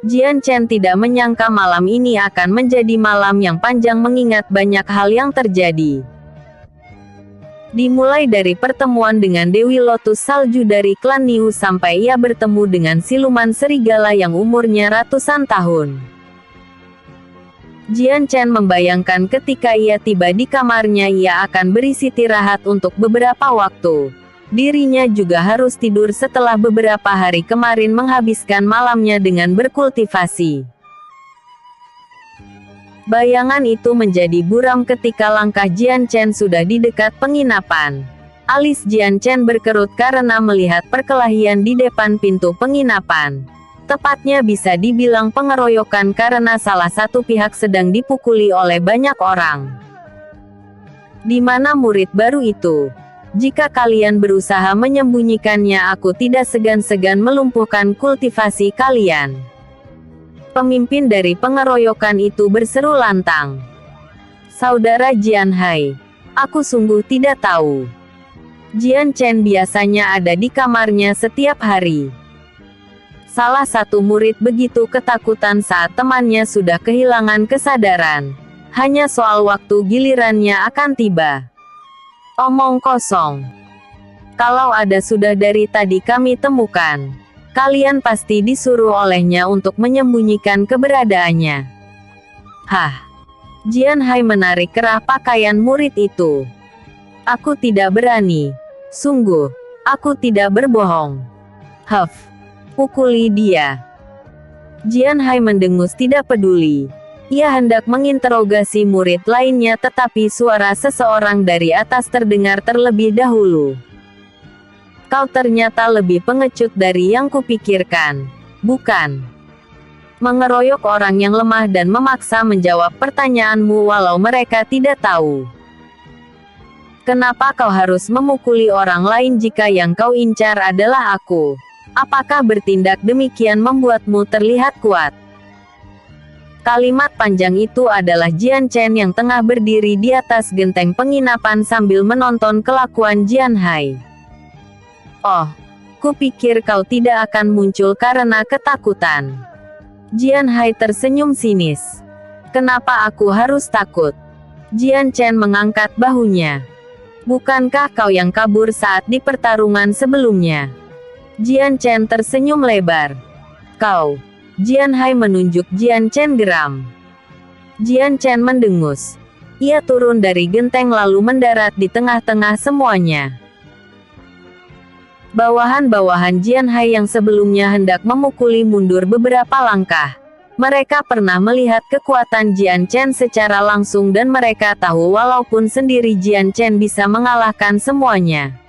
Jian Chen tidak menyangka malam ini akan menjadi malam yang panjang mengingat banyak hal yang terjadi. Dimulai dari pertemuan dengan Dewi Lotus Salju dari klan Niu sampai ia bertemu dengan siluman serigala yang umurnya ratusan tahun. Jian Chen membayangkan ketika ia tiba di kamarnya ia akan beristirahat untuk beberapa waktu. Dirinya juga harus tidur setelah beberapa hari kemarin menghabiskan malamnya dengan berkultivasi. Bayangan itu menjadi buram ketika langkah Jian Chen sudah di dekat penginapan. Alis Jian Chen berkerut karena melihat perkelahian di depan pintu penginapan. Tepatnya bisa dibilang pengeroyokan karena salah satu pihak sedang dipukuli oleh banyak orang. Di mana murid baru itu? Jika kalian berusaha menyembunyikannya, aku tidak segan-segan melumpuhkan kultivasi kalian. Pemimpin dari pengeroyokan itu berseru lantang. Saudara Jian Hai, aku sungguh tidak tahu. Jian Chen biasanya ada di kamarnya setiap hari. Salah satu murid begitu ketakutan saat temannya sudah kehilangan kesadaran. Hanya soal waktu gilirannya akan tiba. Omong kosong. Kalau ada sudah dari tadi kami temukan. Kalian pasti disuruh olehnya untuk menyembunyikan keberadaannya. Hah. Jian Hai menarik kerah pakaian murid itu. Aku tidak berani. Sungguh, aku tidak berbohong. Huff. Pukuli dia. Jian Hai mendengus tidak peduli. Ia hendak menginterogasi murid lainnya tetapi suara seseorang dari atas terdengar terlebih dahulu. Kau ternyata lebih pengecut dari yang kupikirkan, bukan? Mengeroyok orang yang lemah dan memaksa menjawab pertanyaanmu walau mereka tidak tahu. Kenapa kau harus memukuli orang lain jika yang kau incar adalah aku? Apakah bertindak demikian membuatmu terlihat kuat? Kalimat panjang itu adalah Jian Chen yang tengah berdiri di atas genteng penginapan sambil menonton kelakuan Jian Hai. Oh, kupikir kau tidak akan muncul karena ketakutan. Jian Hai tersenyum sinis. Kenapa aku harus takut? Jian Chen mengangkat bahunya. Bukankah kau yang kabur saat di pertarungan sebelumnya? Jian Chen tersenyum lebar. Kau. Jian Hai menunjuk Jian Chen geram. Jian Chen mendengus. Ia turun dari genteng lalu mendarat di tengah-tengah semuanya. Bawahan-bawahan Jian Hai yang sebelumnya hendak memukuli mundur beberapa langkah. Mereka pernah melihat kekuatan Jian Chen secara langsung dan mereka tahu walaupun sendiri Jian Chen bisa mengalahkan semuanya.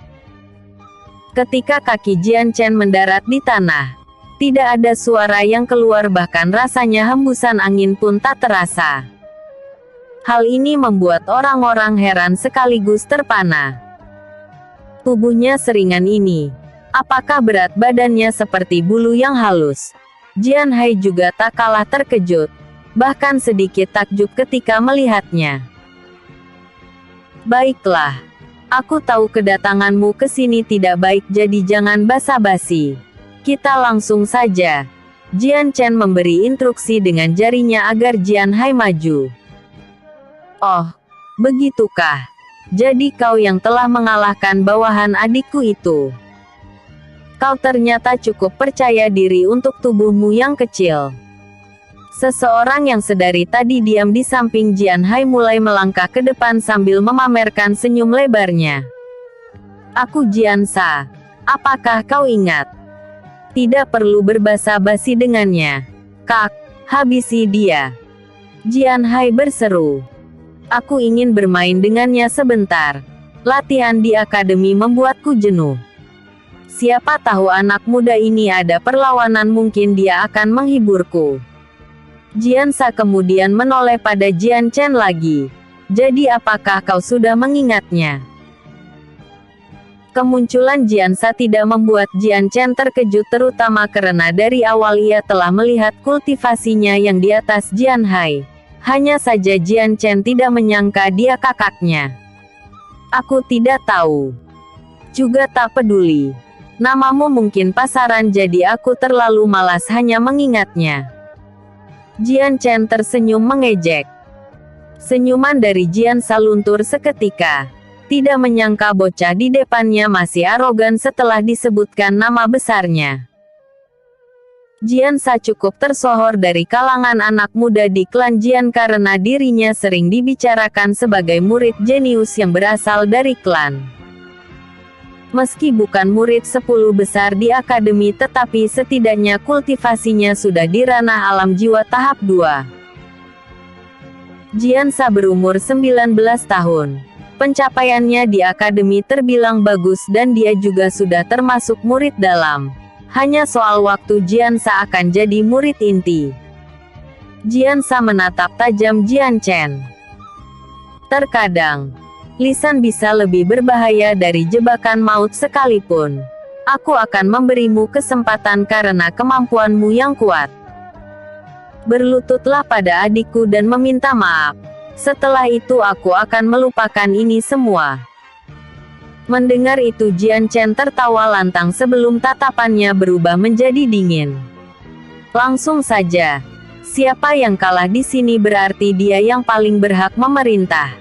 Ketika kaki Jian Chen mendarat di tanah, tidak ada suara yang keluar bahkan rasanya hembusan angin pun tak terasa. Hal ini membuat orang-orang heran sekaligus terpana. Tubuhnya seringan ini. Apakah berat badannya seperti bulu yang halus? Jian Hai juga tak kalah terkejut. Bahkan sedikit takjub ketika melihatnya. Baiklah. Aku tahu kedatanganmu ke sini tidak baik jadi jangan basa-basi. Kita langsung saja. Jian Chen memberi instruksi dengan jarinya agar Jian Hai maju. Oh, begitukah? Jadi kau yang telah mengalahkan bawahan adikku itu. Kau ternyata cukup percaya diri untuk tubuhmu yang kecil. Seseorang yang sedari tadi diam di samping Jian Hai mulai melangkah ke depan sambil memamerkan senyum lebarnya. Aku Jian Sa. Apakah kau ingat? Tidak perlu berbasa-basi dengannya. Kak, habisi dia. Jian Hai berseru. Aku ingin bermain dengannya sebentar. Latihan di akademi membuatku jenuh. Siapa tahu anak muda ini ada perlawanan mungkin dia akan menghiburku. Jian Sa kemudian menoleh pada Jian Chen lagi. Jadi apakah kau sudah mengingatnya? Kemunculan Jian Sa tidak membuat Jian Chen terkejut terutama karena dari awal ia telah melihat kultivasinya yang di atas Jian Hai. Hanya saja Jian Chen tidak menyangka dia kakaknya. Aku tidak tahu. Juga tak peduli. Namamu mungkin pasaran jadi aku terlalu malas hanya mengingatnya. Jian Chen tersenyum mengejek. Senyuman dari Jiansa luntur seketika. Tidak menyangka bocah di depannya masih arogan setelah disebutkan nama besarnya. Jiansa cukup tersohor dari kalangan anak muda di klan Jian karena dirinya sering dibicarakan sebagai murid jenius yang berasal dari klan. Meski bukan murid 10 besar di akademi tetapi setidaknya kultivasinya sudah di ranah alam jiwa tahap 2. Jiansa berumur 19 tahun. Pencapaiannya di akademi terbilang bagus dan dia juga sudah termasuk murid dalam. Hanya soal waktu Jiansa akan jadi murid inti. Jiansa menatap tajam Jian Chen. Terkadang, lisan bisa lebih berbahaya dari jebakan maut sekalipun. Aku akan memberimu kesempatan karena kemampuanmu yang kuat. Berlututlah pada adikku dan meminta maaf. Setelah itu aku akan melupakan ini semua. Mendengar itu Jian Chen tertawa lantang sebelum tatapannya berubah menjadi dingin. Langsung saja. Siapa yang kalah di sini berarti dia yang paling berhak memerintah.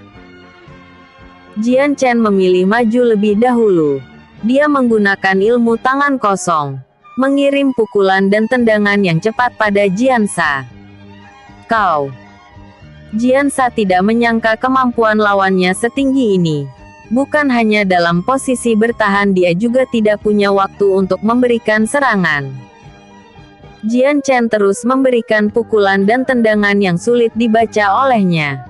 Jian Chen memilih maju lebih dahulu. Dia menggunakan ilmu tangan kosong. Mengirim pukulan dan tendangan yang cepat pada Jiansa. Kau. Jiansa tidak menyangka kemampuan lawannya setinggi ini. Bukan hanya dalam posisi bertahan, dia juga tidak punya waktu untuk memberikan serangan. Jian Chen terus memberikan pukulan dan tendangan yang sulit dibaca olehnya.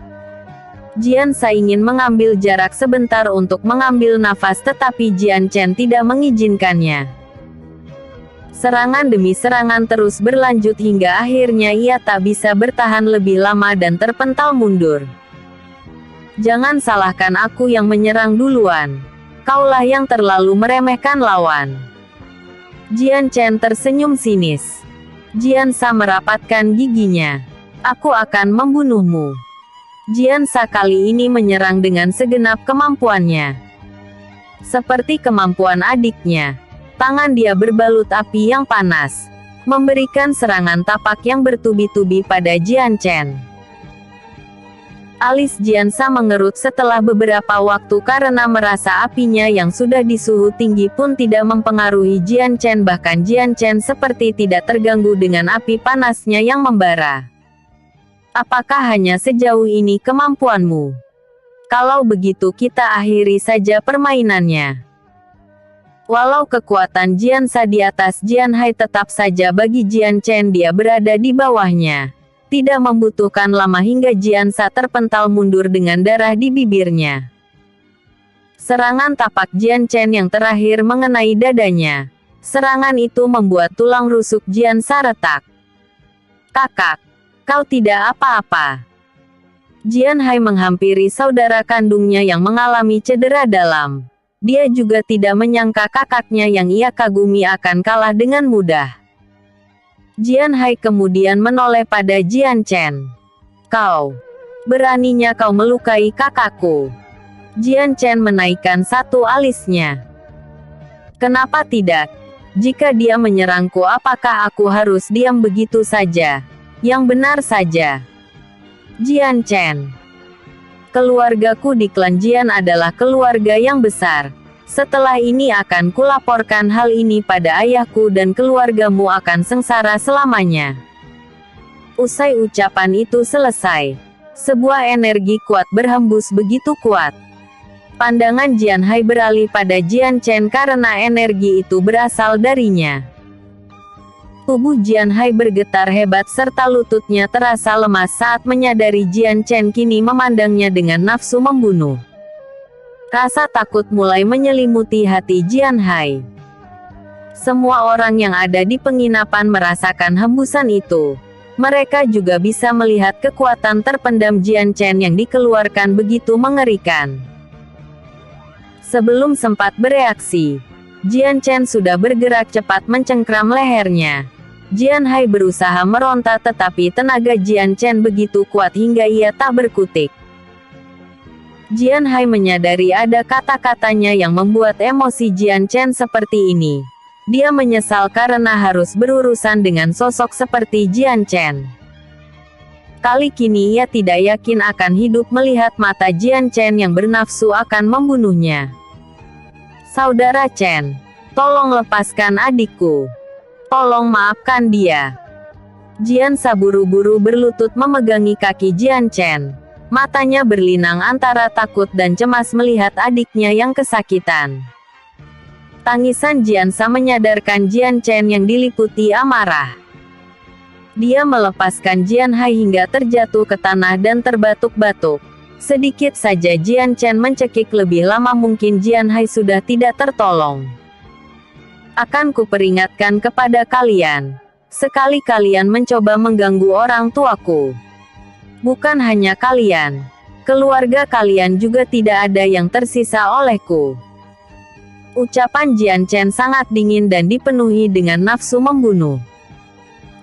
Jiansa ingin mengambil jarak sebentar untuk mengambil nafas tetapi Jian Chen tidak mengizinkannya. Serangan demi serangan terus berlanjut hingga akhirnya ia tak bisa bertahan lebih lama dan terpental mundur. Jangan salahkan aku yang menyerang duluan. Kaulah yang terlalu meremehkan lawan. Jian Chen tersenyum sinis. Jiansa merapatkan giginya. Aku akan membunuhmu. Jiansa kali ini menyerang dengan segenap kemampuannya. Seperti kemampuan adiknya. Tangan dia berbalut api yang panas, memberikan serangan tapak yang bertubi-tubi pada Jian Chen. Alis Jiansa mengerut setelah beberapa waktu karena merasa apinya yang sudah di suhu tinggi pun tidak mempengaruhi Jian Chen, bahkan Jian Chen seperti tidak terganggu dengan api panasnya yang membara. Apakah hanya sejauh ini kemampuanmu? Kalau begitu kita akhiri saja permainannya. Walau kekuatan Jiansa di atas Jian Hai, tetap saja bagi Jian Chen dia berada di bawahnya. Tidak membutuhkan lama hingga Jiansa terpental mundur dengan darah di bibirnya. Serangan tapak Jian Chen yang terakhir mengenai dadanya. Serangan itu membuat tulang rusuk Jiansa retak. Kakak, kau tidak apa-apa. Jian Hai menghampiri saudara kandungnya yang mengalami cedera dalam. Dia juga tidak menyangka kakaknya yang ia kagumi akan kalah dengan mudah. Jian Hai kemudian menoleh pada Jian Chen. Kau, beraninya kau melukai kakakku. Jian Chen menaikkan satu alisnya. Kenapa tidak? Jika dia menyerangku, apakah aku harus diam begitu saja? Yang benar saja. Jian Chen. Keluargaku di klan Jian adalah keluarga yang besar. Setelah ini akan kulaporkan hal ini pada ayahku dan keluargamu akan sengsara selamanya. Usai ucapan itu selesai, sebuah energi kuat berhembus begitu kuat. Pandangan Jian Hai beralih pada Jian Chen karena energi itu berasal darinya. Tubuh Jian Hai bergetar hebat serta lututnya terasa lemas saat menyadari Jian Chen kini memandangnya dengan nafsu membunuh. Rasa takut mulai menyelimuti hati Jian Hai. Semua orang yang ada di penginapan merasakan hembusan itu. Mereka juga bisa melihat kekuatan terpendam Jian Chen yang dikeluarkan begitu mengerikan. Sebelum sempat bereaksi, Jian Chen sudah bergerak cepat mencengkram lehernya. Jian Hai berusaha meronta tetapi tenaga Jian Chen begitu kuat hingga ia tak berkutik. Jian Hai menyadari ada kata-katanya yang membuat emosi Jian Chen seperti ini. Dia menyesal karena harus berurusan dengan sosok seperti Jian Chen. Kali kini ia tidak yakin akan hidup melihat mata Jian Chen yang bernafsu akan membunuhnya. Saudara Chen, tolong lepaskan adikku. Tolong maafkan dia. Jian Sa buru-buru berlutut memegangi kaki Jian Chen. Matanya berlinang antara takut dan cemas melihat adiknya yang kesakitan. Tangisan Jian Sa menyadarkan Jian Chen yang diliputi amarah. Dia melepaskan Jian Hai hingga terjatuh ke tanah dan terbatuk-batuk. Sedikit saja Jian Chen mencekik, lebih lama mungkin Jian Hai sudah tidak tertolong. Akan kuperingatkan kepada kalian. Sekali kalian mencoba mengganggu orang tuaku. Bukan hanya kalian. Keluarga kalian juga tidak ada yang tersisa olehku. Ucapan Jian Chen sangat dingin dan dipenuhi dengan nafsu membunuh.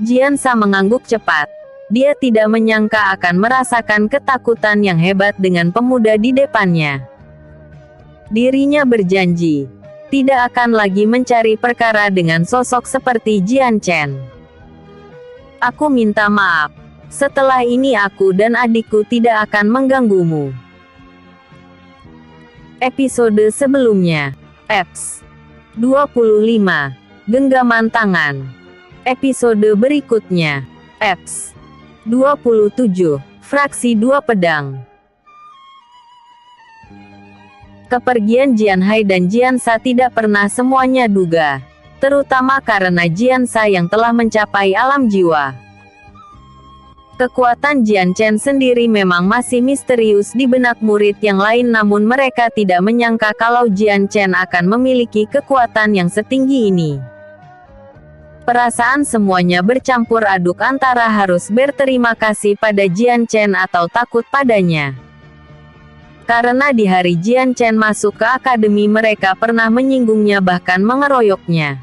Jian Sa mengangguk cepat. Dia tidak menyangka akan merasakan ketakutan yang hebat dengan pemuda di depannya. Dirinya berjanji, tidak akan lagi mencari perkara dengan sosok seperti Jian Chen. Aku minta maaf. Setelah ini aku dan adikku tidak akan mengganggumu. Episode sebelumnya. Eps 25. Genggaman tangan. Episode berikutnya. Eps 27. Fraksi 2 pedang. Kepergian Jian Hai dan Jian Sa tidak pernah semuanya duga. Terutama karena Jian Sa yang telah mencapai alam jiwa. Kekuatan Jian Chen sendiri memang masih misterius di benak murid yang lain, namun mereka tidak menyangka kalau Jian Chen akan memiliki kekuatan yang setinggi ini. Perasaan semuanya bercampur aduk antara harus berterima kasih pada Jian Chen atau takut padanya. Karena di hari Jian Chen masuk ke akademi mereka pernah menyinggungnya bahkan mengeroyoknya.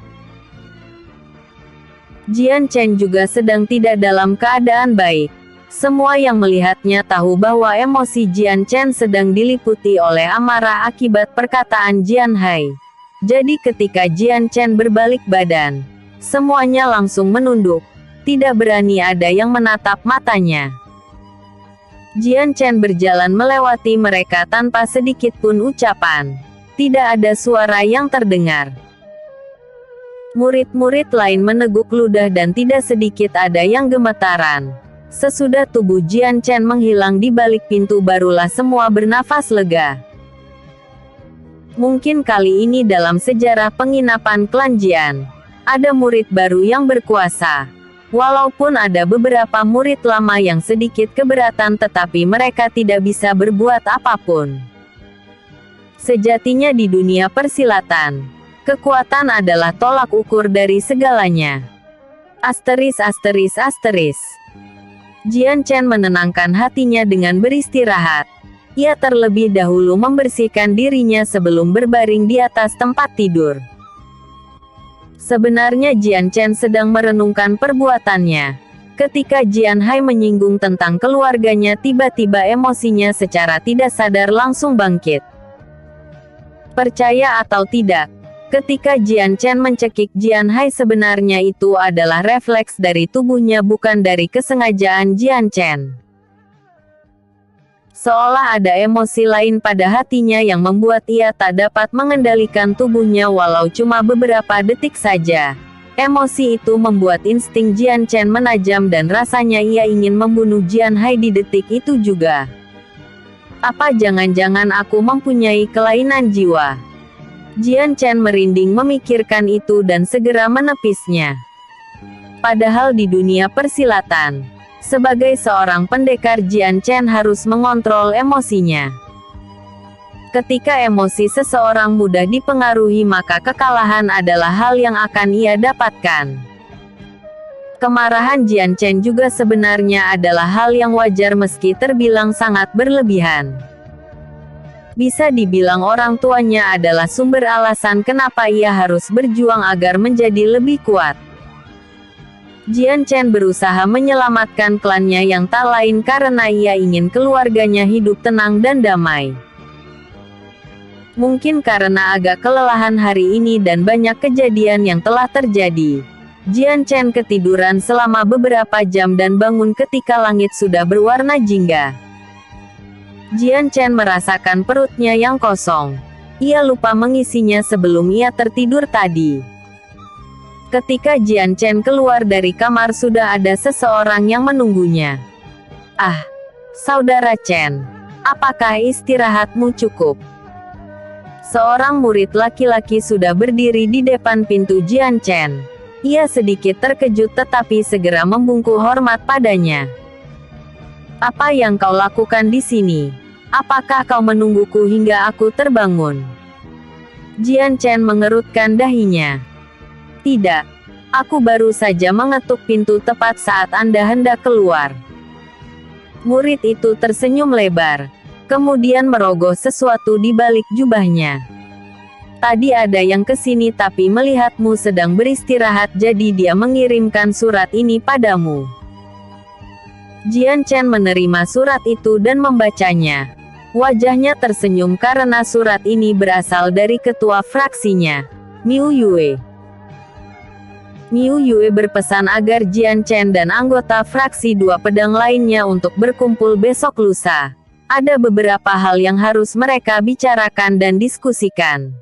Jian Chen juga sedang tidak dalam keadaan baik. Semua yang melihatnya tahu bahwa emosi Jian Chen sedang diliputi oleh amarah akibat perkataan Jian Hai. Jadi ketika Jian Chen berbalik badan, semuanya langsung menunduk. Tidak berani ada yang menatap matanya. Jian Chen berjalan melewati mereka tanpa sedikit pun ucapan. Tidak ada suara yang terdengar. Murid-murid lain meneguk ludah dan tidak sedikit ada yang gemetaran. Sesudah tubuh Jian Chen menghilang di balik pintu barulah semua bernafas lega. Mungkin kali ini dalam sejarah penginapan klan Jian, ada murid baru yang berkuasa. Walaupun ada beberapa murid lama yang sedikit keberatan, tetapi mereka tidak bisa berbuat apapun. Sejatinya di dunia persilatan, kekuatan adalah tolak ukur dari segalanya. Asteris. Jian Chen menenangkan hatinya dengan beristirahat. Ia terlebih dahulu membersihkan dirinya sebelum berbaring di atas tempat tidur. Sebenarnya Jian Chen sedang merenungkan perbuatannya. Ketika Jian Hai menyinggung tentang keluarganya, tiba-tiba emosinya secara tidak sadar langsung bangkit. Percaya atau tidak, ketika Jian Chen mencekik Jian Hai, sebenarnya itu adalah refleks dari tubuhnya, bukan dari kesengajaan Jian Chen. Seolah ada emosi lain pada hatinya yang membuat ia tak dapat mengendalikan tubuhnya walau cuma beberapa detik saja. Emosi itu membuat insting Jian Chen menajam dan rasanya ia ingin membunuh Jian Hai di detik itu juga. Apa jangan-jangan aku mempunyai kelainan jiwa? Jian Chen merinding memikirkan itu dan segera menepisnya. Padahal di dunia persilatan, sebagai seorang pendekar, Jian Chen harus mengontrol emosinya. Ketika emosi seseorang mudah dipengaruhi, maka kekalahan adalah hal yang akan ia dapatkan. Kemarahan Jian Chen juga sebenarnya adalah hal yang wajar meski terbilang sangat berlebihan. Bisa dibilang orang tuanya adalah sumber alasan kenapa ia harus berjuang agar menjadi lebih kuat. Jian Chen berusaha menyelamatkan klannya yang tak lain karena ia ingin keluarganya hidup tenang dan damai. Mungkin karena agak kelelahan hari ini dan banyak kejadian yang telah terjadi, Jian Chen ketiduran selama beberapa jam dan bangun ketika langit sudah berwarna jingga. Jian Chen merasakan perutnya yang kosong. Ia lupa mengisinya sebelum ia tertidur tadi. Ketika Jian Chen keluar dari kamar sudah ada seseorang yang menunggunya. "Ah, Saudara Chen, apakah istirahatmu cukup?" Seorang murid laki-laki sudah berdiri di depan pintu Jian Chen. Ia sedikit terkejut tetapi segera membungkuk hormat padanya. "Apa yang kau lakukan di sini? Apakah kau menungguku hingga aku terbangun?" Jian Chen mengerutkan dahinya. "Tidak. Aku baru saja mengetuk pintu tepat saat Anda hendak keluar." Murid itu tersenyum lebar. Kemudian merogoh sesuatu di balik jubahnya. "Tadi ada yang kesini tapi melihatmu sedang beristirahat jadi dia mengirimkan surat ini padamu." Jian Chen menerima surat itu dan membacanya. Wajahnya tersenyum karena surat ini berasal dari ketua fraksinya, Miu Yue. Miu Yue berpesan agar Jian Chen dan anggota fraksi Dua Pedang lainnya untuk berkumpul besok lusa. Ada beberapa hal yang harus mereka bicarakan dan diskusikan.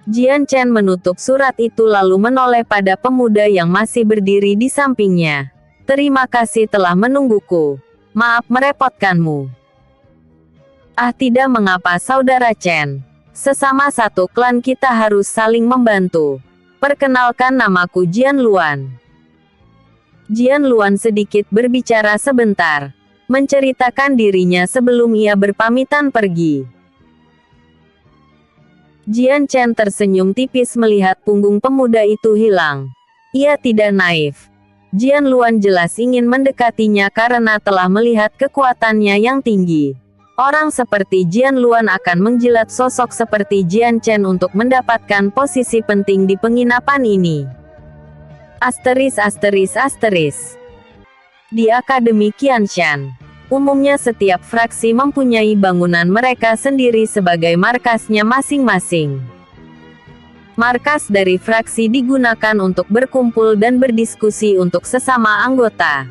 Jian Chen menutup surat itu lalu menoleh pada pemuda yang masih berdiri di sampingnya. "Terima kasih telah menungguku. Maaf merepotkanmu." "Ah, tidak mengapa Saudara Chen. Sesama satu klan kita harus saling membantu. Perkenalkan namaku Jian Luan." Jian Luan sedikit berbicara sebentar, menceritakan dirinya sebelum ia berpamitan pergi. Jian Chen tersenyum tipis melihat punggung pemuda itu hilang. Ia tidak naif. Jian Luan jelas ingin mendekatinya karena telah melihat kekuatannya yang tinggi. Orang seperti Jian Luan akan menjilat sosok seperti Jian Chen untuk mendapatkan posisi penting di penginapan ini. ******. Di Akademi Qianshan, umumnya setiap fraksi mempunyai bangunan mereka sendiri sebagai markasnya masing-masing. Markas dari fraksi digunakan untuk berkumpul dan berdiskusi untuk sesama anggota.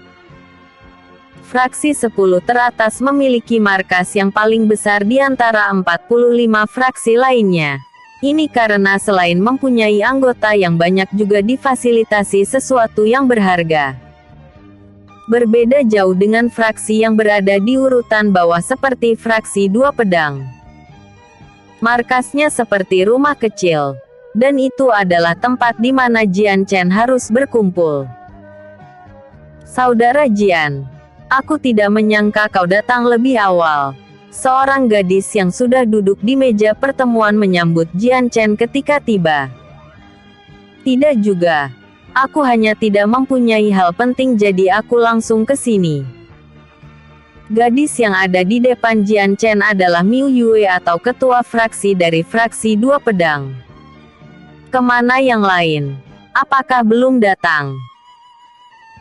Fraksi 10 teratas memiliki markas yang paling besar di antara 45 fraksi lainnya. Ini karena selain mempunyai anggota yang banyak juga difasilitasi sesuatu yang berharga. Berbeda jauh dengan fraksi yang berada di urutan bawah seperti fraksi Dua Pedang. Markasnya seperti rumah kecil, dan itu adalah tempat di mana Jian Chen harus berkumpul. "Saudara Jian, aku tidak menyangka kau datang lebih awal." Seorang gadis yang sudah duduk di meja pertemuan menyambut Jian Chen ketika tiba. "Tidak juga. Aku hanya tidak mempunyai hal penting jadi aku langsung ke sini." Gadis yang ada di depan Jian Chen adalah Miu Yue atau ketua fraksi dari fraksi Dua Pedang. "Kemana yang lain? Apakah belum datang?"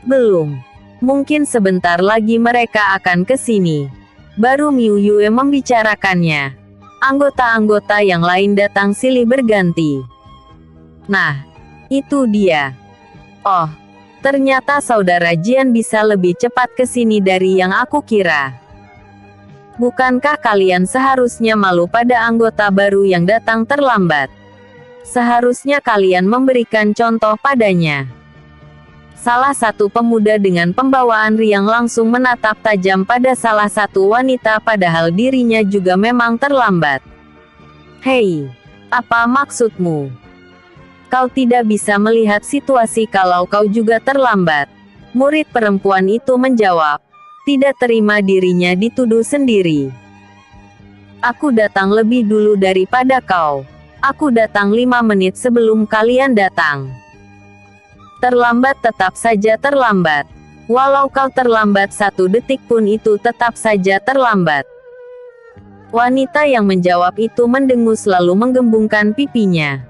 "Belum. Mungkin sebentar lagi mereka akan ke sini." Baru Miu Yue membicarakannya. Anggota-anggota yang lain datang silih berganti. "Nah, itu dia. Oh, ternyata Saudara Jian bisa lebih cepat ke sini dari yang aku kira. Bukankah kalian seharusnya malu pada anggota baru yang datang terlambat? Seharusnya kalian memberikan contoh padanya." Salah satu pemuda dengan pembawaan riang langsung menatap tajam pada salah satu wanita padahal dirinya juga memang terlambat. "Hei, apa maksudmu? Kau tidak bisa melihat situasi kalau kau juga terlambat?" Murid perempuan itu menjawab, tidak terima dirinya dituduh sendiri. "Aku datang lebih dulu daripada kau. Aku datang 5 menit sebelum kalian datang." "Terlambat tetap saja terlambat. Walau kau terlambat 1 detik pun itu tetap saja terlambat." Wanita yang menjawab itu mendengus lalu menggembungkan pipinya.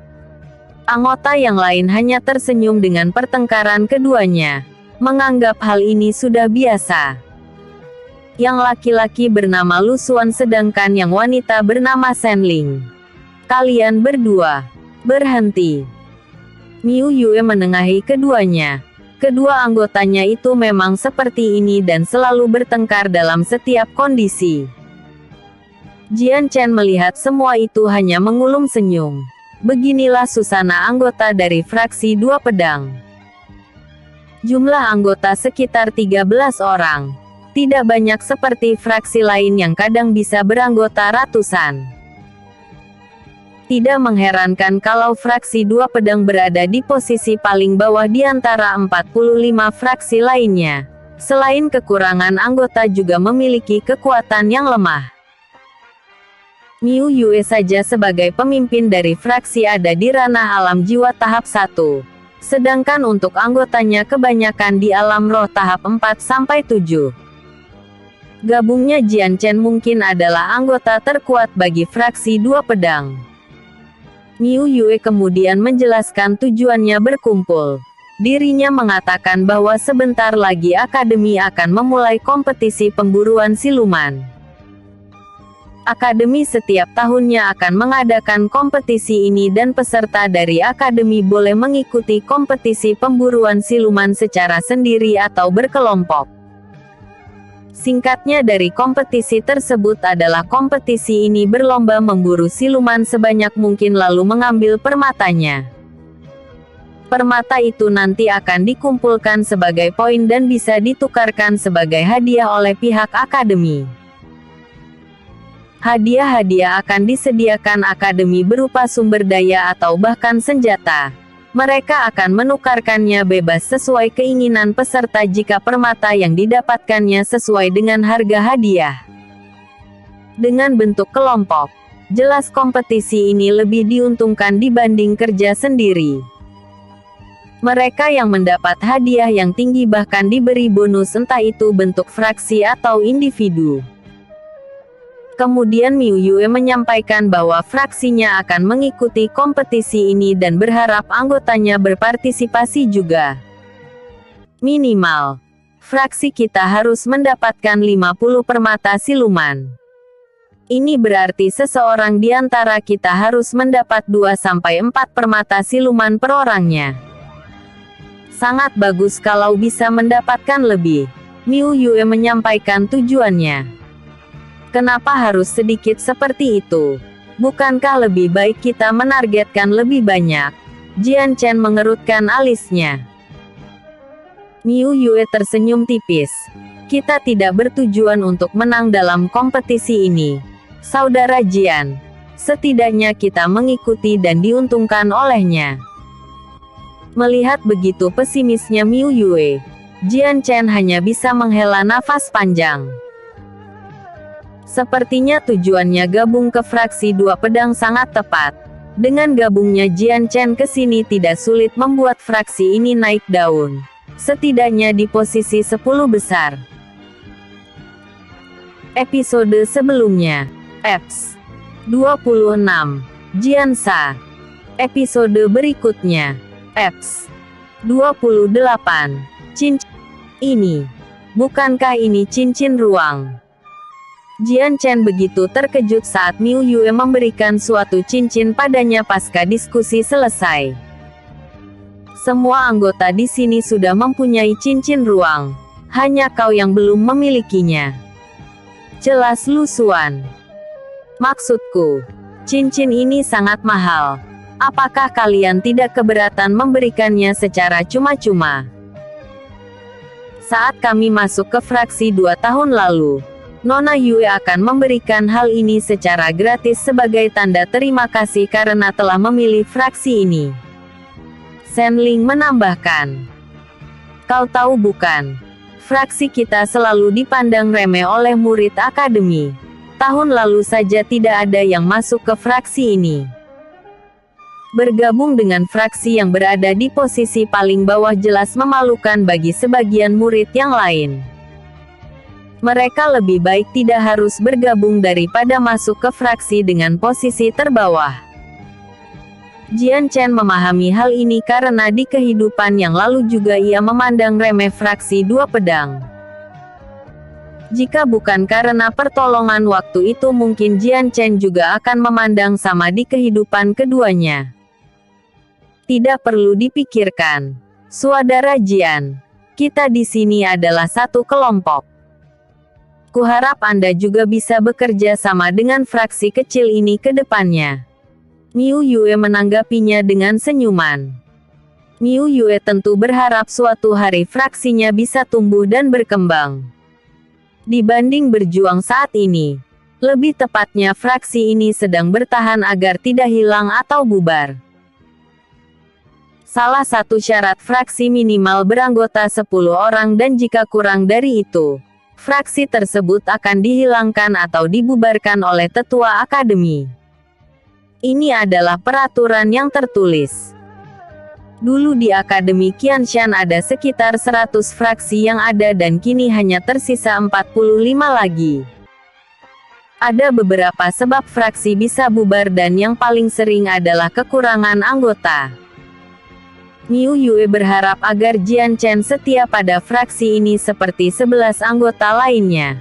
Anggota yang lain hanya tersenyum dengan pertengkaran keduanya, menganggap hal ini sudah biasa. Yang laki-laki bernama Lu Xuan sedangkan yang wanita bernama Shen Ling. "Kalian berdua, berhenti." Miu Yue menengahi keduanya. Kedua anggotanya itu memang seperti ini dan selalu bertengkar dalam setiap kondisi. Jian Chen melihat semua itu hanya mengulum senyum. Beginilah susana anggota dari fraksi Dua Pedang. Jumlah anggota sekitar 13 orang. Tidak banyak seperti fraksi lain yang kadang bisa beranggota ratusan. Tidak mengherankan kalau fraksi Dua Pedang berada di posisi paling bawah di antara 45 fraksi lainnya. Selain kekurangan anggota juga memiliki kekuatan yang lemah. Miu Yue saja sebagai pemimpin dari fraksi ada di ranah alam jiwa tahap 1. Sedangkan untuk anggotanya kebanyakan di alam roh tahap 4-7. Gabungnya Jian Chen mungkin adalah anggota terkuat bagi fraksi Dua Pedang. Miu Yue kemudian menjelaskan tujuannya berkumpul. Dirinya mengatakan bahwa sebentar lagi akademi akan memulai kompetisi pemburuan siluman. Akademi setiap tahunnya akan mengadakan kompetisi ini dan peserta dari akademi boleh mengikuti kompetisi pemburuan siluman secara sendiri atau berkelompok. Singkatnya dari kompetisi tersebut adalah kompetisi ini berlomba memburu siluman sebanyak mungkin lalu mengambil permatanya. Permata itu nanti akan dikumpulkan sebagai poin dan bisa ditukarkan sebagai hadiah oleh pihak akademi. Hadiah-hadiah akan disediakan akademi berupa sumber daya atau bahkan senjata. Mereka akan menukarkannya bebas sesuai keinginan peserta jika permata yang didapatkannya sesuai dengan harga hadiah. Dengan bentuk kelompok, jelas kompetisi ini lebih diuntungkan dibanding kerja sendiri. Mereka yang mendapat hadiah yang tinggi bahkan diberi bonus entah itu bentuk fraksi atau individu. Kemudian Miu Yue menyampaikan bahwa fraksinya akan mengikuti kompetisi ini dan berharap anggotanya berpartisipasi juga. Minimal, fraksi kita harus mendapatkan 50 permata siluman. Ini berarti seseorang di antara kita harus mendapat 2-4 permata siluman per orangnya. Sangat bagus kalau bisa mendapatkan lebih. Miu Yue menyampaikan tujuannya. Kenapa harus sedikit seperti itu? Bukankah lebih baik kita menargetkan lebih banyak? Jian Chen mengerutkan alisnya. Miu Yue tersenyum tipis. Kita tidak bertujuan untuk menang dalam kompetisi ini. Saudara Jian, setidaknya kita mengikuti dan diuntungkan olehnya. Melihat begitu pesimisnya Miu Yue, Jian Chen hanya bisa menghela nafas panjang. Sepertinya tujuannya gabung ke fraksi Dua Pedang sangat tepat. Dengan gabungnya Jian Chen ke sini tidak sulit membuat fraksi ini naik daun. Setidaknya di posisi 10 besar. Episode sebelumnya. Eps 26. Jian Sa. Episode berikutnya. Eps 28. Cincin ini. Bukankah ini cincin ruang? Jian Chen begitu terkejut saat Miu Yue memberikan suatu cincin padanya pasca diskusi selesai. Semua anggota di sini sudah mempunyai cincin ruang. Hanya kau yang belum memilikinya. Jelas Lu Xuan. Maksudku, cincin ini sangat mahal. Apakah kalian tidak keberatan memberikannya secara cuma-cuma? Saat kami masuk ke fraksi 2 tahun lalu, Nona Yue akan memberikan hal ini secara gratis sebagai tanda terima kasih karena telah memilih fraksi ini. Shen Ling menambahkan. Kau tahu bukan? Fraksi kita selalu dipandang remeh oleh murid akademi. Tahun lalu saja tidak ada yang masuk ke fraksi ini. Bergabung dengan fraksi yang berada di posisi paling bawah jelas memalukan bagi sebagian murid yang lain. Mereka lebih baik tidak harus bergabung daripada masuk ke fraksi dengan posisi terbawah. Jian Chen memahami hal ini karena di kehidupan yang lalu juga ia memandang remeh fraksi Dua Pedang. Jika bukan karena pertolongan waktu itu mungkin Jian Chen juga akan memandang sama di kehidupan keduanya. Tidak perlu dipikirkan. Saudara Jian, kita di sini adalah satu kelompok. Kuharap Anda juga bisa bekerja sama dengan fraksi kecil ini ke depannya. Miu Yue menanggapinya dengan senyuman. Miu Yue tentu berharap suatu hari fraksinya bisa tumbuh dan berkembang. Dibanding berjuang saat ini, lebih tepatnya fraksi ini sedang bertahan agar tidak hilang atau bubar. Salah satu syarat fraksi minimal beranggota 10 orang dan jika kurang dari itu, fraksi tersebut akan dihilangkan atau dibubarkan oleh tetua akademi. Ini adalah peraturan yang tertulis. Dulu di Akademi Qianshan ada sekitar 100 fraksi yang ada dan kini hanya tersisa 45 lagi. Ada beberapa sebab fraksi bisa bubar dan yang paling sering adalah kekurangan anggota. Miu Yue berharap agar Jian Chen setia pada fraksi ini seperti 11 anggota lainnya.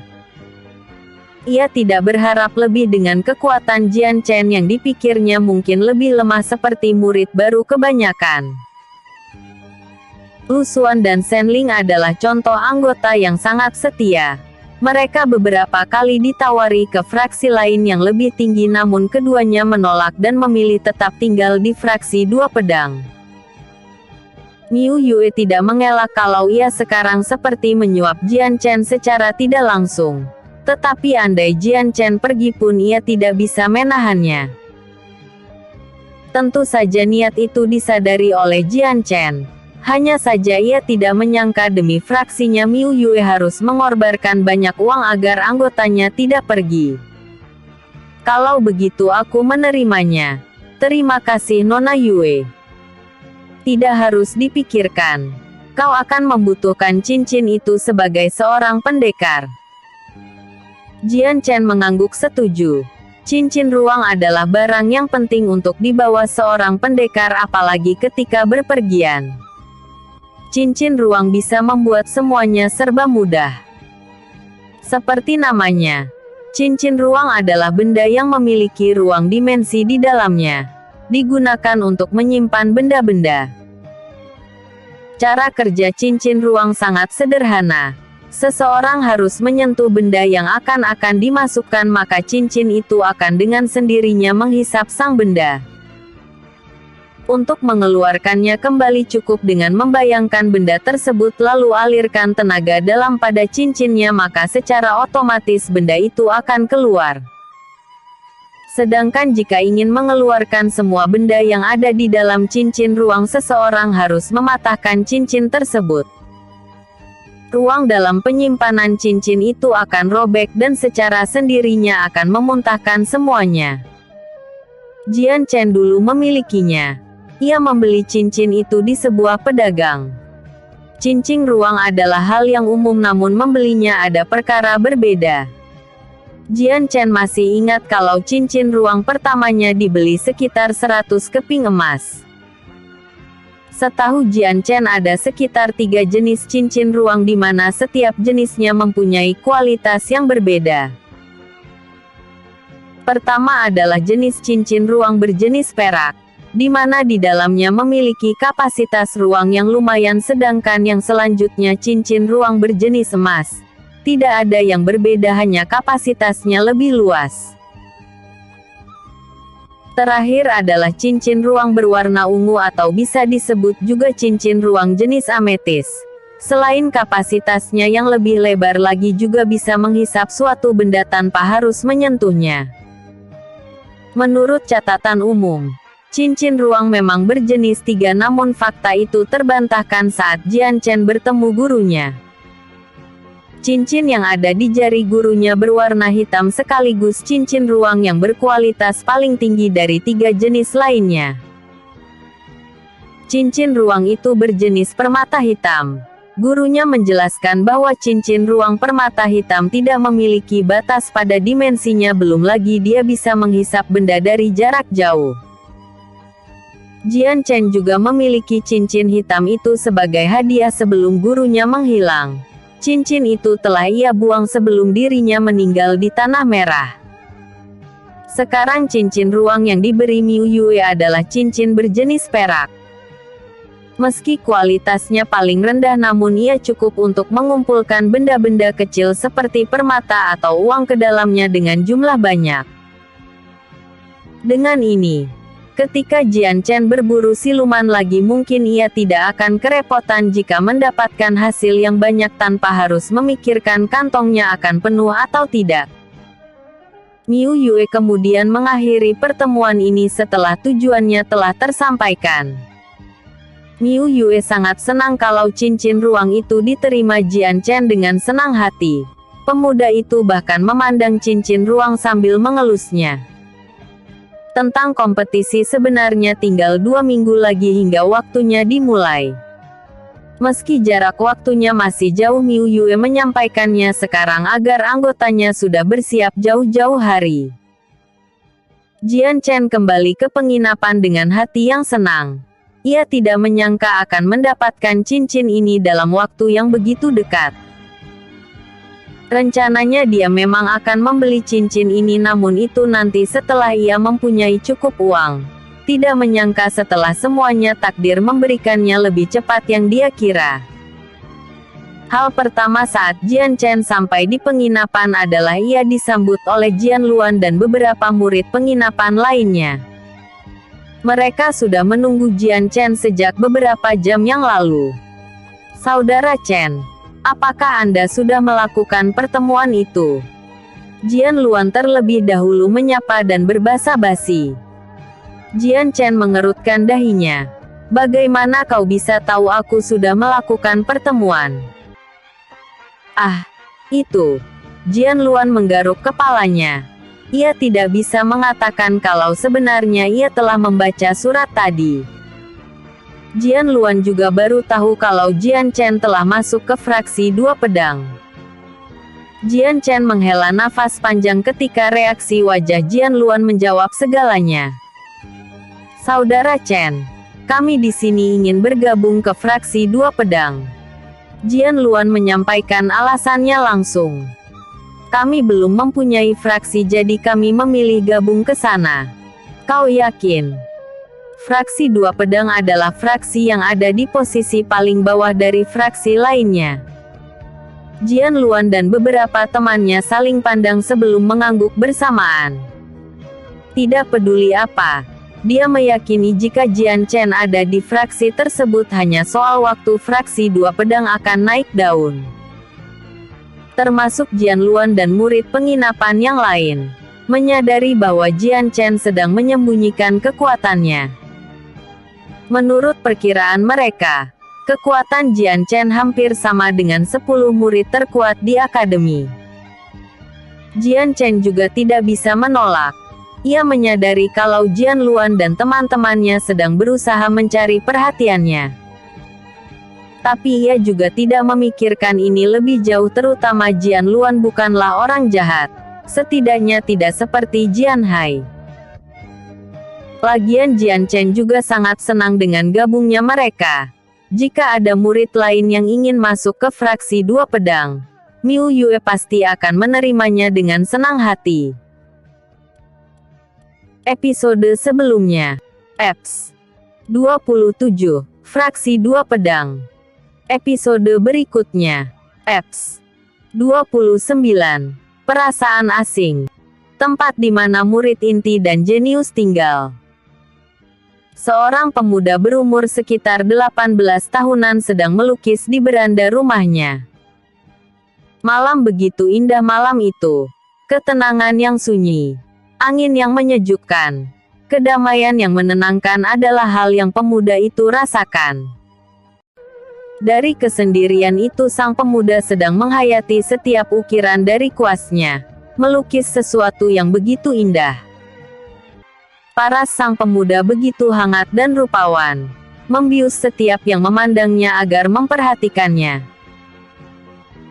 Ia tidak berharap lebih dengan kekuatan Jian Chen yang dipikirnya mungkin lebih lemah seperti murid baru kebanyakan. Lu Xuan dan Shen Ling adalah contoh anggota yang sangat setia. Mereka beberapa kali ditawari ke fraksi lain yang lebih tinggi namun keduanya menolak dan memilih tetap tinggal di fraksi Dua Pedang. Miu Yue tidak mengelak kalau ia sekarang seperti menyuap Jian Chen secara tidak langsung. Tetapi andai Jian Chen pergi pun ia tidak bisa menahannya. Tentu saja niat itu disadari oleh Jian Chen. Hanya saja ia tidak menyangka demi fraksinya Miu Yue harus mengorbankan banyak uang agar anggotanya tidak pergi. Kalau begitu aku menerimanya. Terima kasih Nona Yue. Tidak harus dipikirkan. Kau akan membutuhkan cincin itu sebagai seorang pendekar. Jian Chen mengangguk setuju. Cincin ruang adalah barang yang penting untuk dibawa seorang pendekar apalagi ketika berpergian. Cincin ruang bisa membuat semuanya serba mudah. Seperti namanya, cincin ruang adalah benda yang memiliki ruang dimensi di dalamnya. Digunakan untuk menyimpan benda-benda. Cara kerja cincin ruang sangat sederhana. Seseorang harus menyentuh benda yang akan dimasukkan maka cincin itu akan dengan sendirinya menghisap sang benda. Untuk mengeluarkannya kembali cukup dengan membayangkan benda tersebut lalu alirkan tenaga dalam pada cincinnya maka secara otomatis benda itu akan keluar. Sedangkan jika ingin mengeluarkan semua benda yang ada di dalam cincin ruang seseorang harus mematahkan cincin tersebut. Ruang dalam penyimpanan cincin itu akan robek dan secara sendirinya akan memuntahkan semuanya. Jian Chen dulu memilikinya. Ia membeli cincin itu di sebuah pedagang. Cincin ruang adalah hal yang umum namun membelinya ada perkara berbeda. Jian Chen masih ingat kalau cincin ruang pertamanya dibeli sekitar 100 keping emas. Setahu Jian Chen ada sekitar 3 jenis cincin ruang di mana setiap jenisnya mempunyai kualitas yang berbeda. Pertama adalah jenis cincin ruang berjenis perak, di mana di dalamnya memiliki kapasitas ruang yang lumayan sedangkan yang selanjutnya cincin ruang berjenis emas. Tidak ada yang berbeda hanya kapasitasnya lebih luas. Terakhir adalah cincin ruang berwarna ungu atau bisa disebut juga cincin ruang jenis ametis. Selain kapasitasnya yang lebih lebar lagi juga bisa menghisap suatu benda tanpa harus menyentuhnya. Menurut catatan umum, cincin ruang memang berjenis 3 namun fakta itu terbantahkan saat Jian Chen bertemu gurunya. Cincin yang ada di jari gurunya berwarna hitam sekaligus cincin ruang yang berkualitas paling tinggi dari 3 jenis lainnya. Cincin ruang itu berjenis permata hitam. Gurunya menjelaskan bahwa cincin ruang permata hitam tidak memiliki batas pada dimensinya belum lagi dia bisa menghisap benda dari jarak jauh. Jian Chen juga memiliki cincin hitam itu sebagai hadiah sebelum gurunya menghilang. Cincin itu telah ia buang sebelum dirinya meninggal di Tanah Merah. Sekarang cincin ruang yang diberi Miu Yue adalah cincin berjenis perak. Meski kualitasnya paling rendah, namun ia cukup untuk mengumpulkan benda-benda kecil seperti permata atau uang ke dalamnya dengan jumlah banyak. Dengan ini, ketika Jian Chen berburu siluman lagi, mungkin ia tidak akan kerepotan jika mendapatkan hasil yang banyak tanpa harus memikirkan kantongnya akan penuh atau tidak. Miu Yue kemudian mengakhiri pertemuan ini setelah tujuannya telah tersampaikan. Miu Yue sangat senang kalau cincin ruang itu diterima Jian Chen dengan senang hati. Pemuda itu bahkan memandang cincin ruang sambil mengelusnya. Tentang kompetisi, sebenarnya tinggal 2 minggu lagi hingga waktunya dimulai. Meski jarak waktunya masih jauh, Miu Yue menyampaikannya sekarang agar anggotanya sudah bersiap jauh-jauh hari. Jian Chen kembali ke penginapan dengan hati yang senang. Ia tidak menyangka akan mendapatkan cincin ini dalam waktu yang begitu dekat. Rencananya dia memang akan membeli cincin ini, namun itu nanti setelah ia mempunyai cukup uang. Tidak menyangka setelah semuanya takdir memberikannya lebih cepat yang dia kira. Hal pertama saat Jian Chen sampai di penginapan adalah ia disambut oleh Jian Luan dan beberapa murid penginapan lainnya. Mereka sudah menunggu Jian Chen sejak beberapa jam yang lalu. "Saudara Chen, apakah Anda sudah melakukan pertemuan itu?" Jian Luan terlebih dahulu menyapa dan berbasa-basi. Jian Chen mengerutkan dahinya. "Bagaimana kau bisa tahu aku sudah melakukan pertemuan?" "Ah, itu." Jian Luan menggaruk kepalanya. Ia tidak bisa mengatakan kalau sebenarnya ia telah membaca surat tadi. Jian Luan juga baru tahu kalau Jian Chen telah masuk ke fraksi 2 pedang. Jian Chen menghela nafas panjang ketika reaksi wajah Jian Luan menjawab segalanya. "Saudara Chen, kami di sini ingin bergabung ke fraksi 2 pedang." Jian Luan menyampaikan alasannya langsung. "Kami belum mempunyai fraksi, jadi kami memilih gabung ke sana." "Kau yakin?" Fraksi 2 pedang adalah fraksi yang ada di posisi paling bawah dari fraksi lainnya. Jian Luan dan beberapa temannya saling pandang sebelum mengangguk bersamaan. Tidak peduli apa, dia meyakini jika Jian Chen ada di fraksi tersebut hanya soal waktu fraksi 2 pedang akan naik daun. Termasuk Jian Luan dan murid penginapan yang lain, menyadari bahwa Jian Chen sedang menyembunyikan kekuatannya. Menurut perkiraan mereka, kekuatan Jian Chen hampir sama dengan 10 murid terkuat di akademi. Jian Chen juga tidak bisa menolak. Ia menyadari kalau Jian Luan dan teman-temannya sedang berusaha mencari perhatiannya. Tapi ia juga tidak memikirkan ini lebih jauh, terutama Jian Luan bukanlah orang jahat. Setidaknya tidak seperti Jian Hai. Lagian Jian Chen juga sangat senang dengan gabungnya mereka. Jika ada murid lain yang ingin masuk ke fraksi 2 pedang, Miu Yue pasti akan menerimanya dengan senang hati. Episode sebelumnya. Eps 27, Fraksi 2 Pedang. Episode berikutnya. Eps 29, Perasaan Asing. Tempat di mana murid inti dan jenius tinggal. Seorang pemuda berumur sekitar 18 tahunan sedang melukis di beranda rumahnya. Malam begitu indah malam itu. Ketenangan yang sunyi, angin yang menyejukkan, kedamaian yang menenangkan adalah hal yang pemuda itu rasakan. Dari kesendirian itu sang pemuda sedang menghayati setiap ukiran dari kuasnya, melukis sesuatu yang begitu indah. Paras sang pemuda begitu hangat dan rupawan, membius setiap yang memandangnya agar memperhatikannya.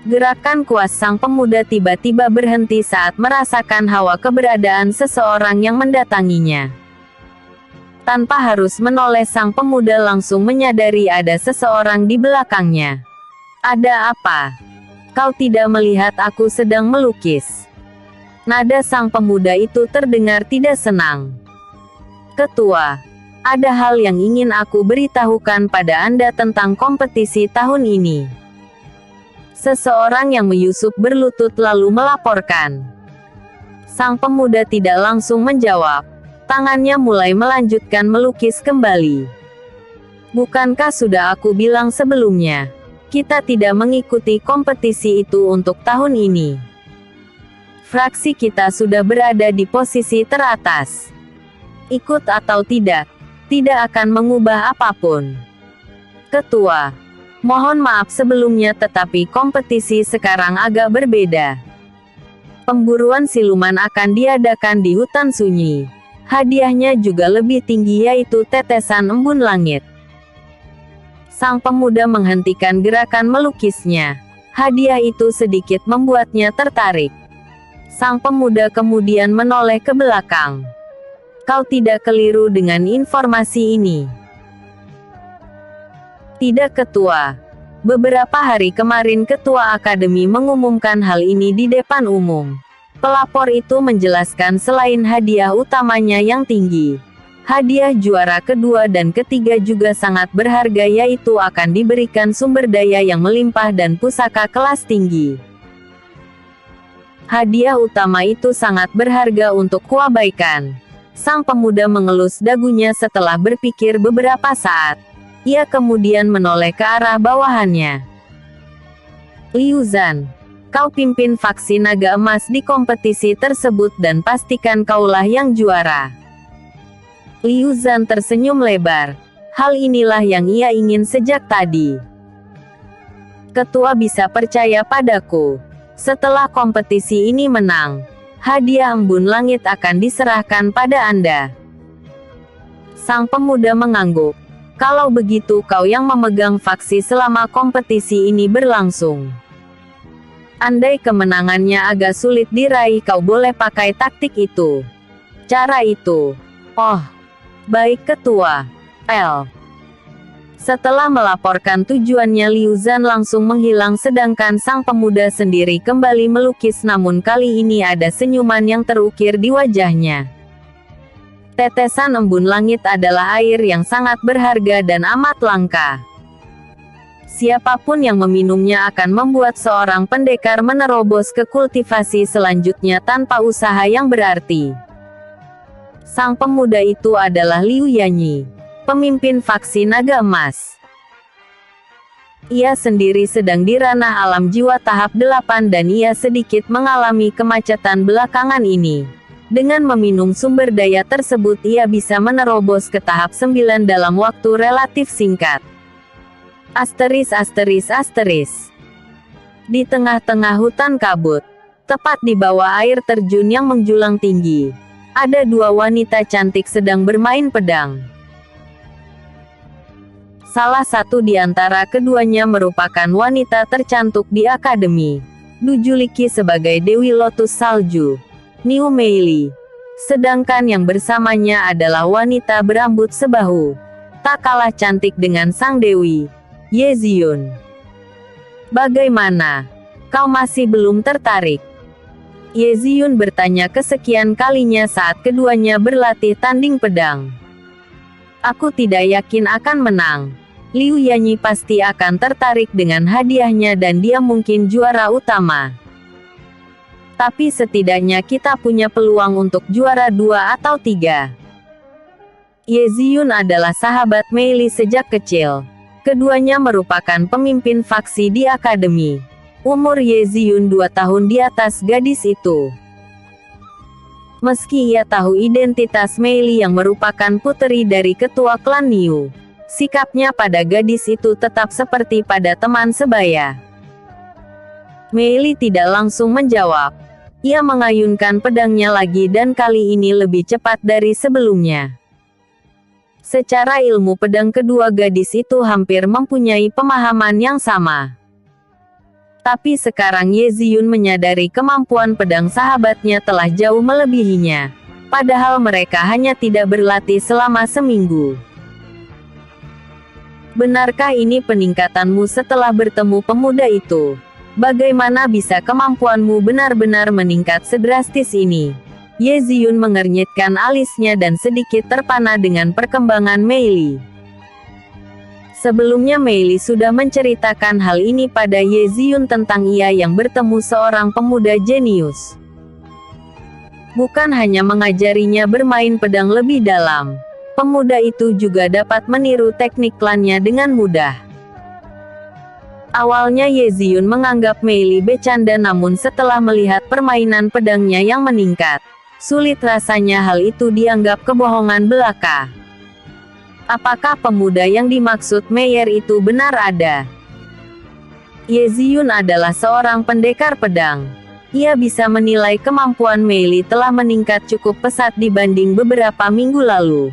Gerakan kuas sang pemuda tiba-tiba berhenti saat merasakan hawa keberadaan seseorang yang mendatanginya. Tanpa harus menoleh, sang pemuda langsung menyadari ada seseorang di belakangnya. "Ada apa? Kau tidak melihat aku sedang melukis?" Nada sang pemuda itu terdengar tidak senang. "Ketua, Ada hal yang ingin aku beritahukan pada Anda tentang kompetisi tahun ini. Seseorang yang menyusup berlutut lalu melaporkan. Sang pemuda tidak langsung menjawab. Tangannya mulai melanjutkan melukis kembali. Bukankah sudah aku bilang sebelumnya? Kita tidak mengikuti kompetisi itu untuk tahun ini. Fraksi kita sudah berada di posisi teratas. Ikut atau tidak akan mengubah apapun. Ketua, mohon maaf sebelumnya tetapi kompetisi sekarang agak berbeda. Pemburuan siluman akan diadakan di hutan sunyi. Hadiahnya juga lebih tinggi yaitu tetesan embun langit. Sang pemuda menghentikan gerakan melukisnya. Hadiah itu sedikit membuatnya tertarik. Sang pemuda kemudian menoleh ke belakang. Kau tidak keliru dengan informasi ini. Tidak, Ketua. Beberapa hari kemarin Ketua Akademi mengumumkan hal ini di depan umum. Pelapor itu menjelaskan selain hadiah utamanya yang tinggi, hadiah juara kedua dan ketiga juga sangat berharga yaitu akan diberikan sumber daya yang melimpah dan pusaka kelas tinggi. Hadiah utama itu sangat berharga untuk kuabaikan. Sang pemuda mengelus dagunya setelah berpikir beberapa saat. Ia kemudian menoleh ke arah bawahannya. Liu Zhan, kau pimpin faksi naga emas di kompetisi tersebut dan pastikan kaulah yang juara. Liu Zhan tersenyum lebar. Hal inilah yang ia ingin sejak tadi. Ketua bisa percaya padaku. Setelah kompetisi ini menang, hadiah embun langit akan diserahkan pada Anda. Sang pemuda mengangguk. Kalau begitu kau yang memegang faksi selama kompetisi ini berlangsung. Andai kemenangannya agak sulit diraih kau boleh pakai taktik itu. Cara itu. Oh, baik Ketua. Setelah melaporkan tujuannya Liu Zhan langsung menghilang sedangkan sang pemuda sendiri kembali melukis namun kali ini ada senyuman yang terukir di wajahnya. Tetesan embun langit adalah air yang sangat berharga dan amat langka. Siapapun yang meminumnya akan membuat seorang pendekar menerobos ke kultivasi selanjutnya tanpa usaha yang berarti. Sang pemuda itu adalah Liu Yanyi, pemimpin faksi naga emas. Ia sendiri sedang di ranah alam jiwa tahap 8 dan ia sedikit mengalami kemacetan belakangan ini. Dengan meminum sumber daya tersebut ia bisa menerobos ke tahap 9 dalam waktu relatif singkat. Di tengah-tengah hutan kabut, tepat di bawah air terjun yang menjulang tinggi, ada dua wanita cantik sedang bermain pedang. Salah satu di antara keduanya merupakan wanita tercantik di akademi, dijuluki sebagai Dewi Lotus Salju, Niu Meili. Sedangkan yang bersamanya adalah wanita berambut sebahu, tak kalah cantik dengan sang dewi, Ye Ziyun. Bagaimana? Kau masih belum tertarik? Ye Ziyun bertanya kesekian kalinya saat keduanya berlatih tanding pedang. Aku tidak yakin akan menang. Liu Yanyi pasti akan tertarik dengan hadiahnya dan dia mungkin juara utama. Tapi setidaknya kita punya peluang untuk juara 2 atau 3. Ye Ziyun adalah sahabat Meili sejak kecil. Keduanya merupakan pemimpin faksi di akademi. Umur Ye Ziyun 2 tahun di atas gadis itu. Meski ia tahu identitas Meili yang merupakan puteri dari ketua klan Niu, sikapnya pada gadis itu tetap seperti pada teman sebaya. Meili tidak langsung menjawab. Ia mengayunkan pedangnya lagi dan kali ini lebih cepat dari sebelumnya. Secara ilmu pedang kedua gadis itu hampir mempunyai pemahaman yang sama. Tapi sekarang Ye Ziyun menyadari kemampuan pedang sahabatnya telah jauh melebihinya. Padahal mereka hanya tidak berlatih selama seminggu. Benarkah ini peningkatanmu setelah bertemu pemuda itu? Bagaimana bisa kemampuanmu benar-benar meningkat sedrastis ini? Ye Ziyun mengernyitkan alisnya dan sedikit terpana dengan perkembangan Mei Li. Sebelumnya Mei Li sudah menceritakan hal ini pada Ye Ziyun tentang ia yang bertemu seorang pemuda jenius. Bukan hanya mengajarinya bermain pedang lebih dalam, pemuda itu juga dapat meniru teknik klannya dengan mudah. Awalnya Ye Ziyun menganggap Mei Li bercanda, namun setelah melihat permainan pedangnya yang meningkat, sulit rasanya hal itu dianggap kebohongan belaka. Apakah pemuda yang dimaksud Meyer itu benar ada? Ye Ziyun adalah seorang pendekar pedang. Ia bisa menilai kemampuan Mei Li telah meningkat cukup pesat dibanding beberapa minggu lalu.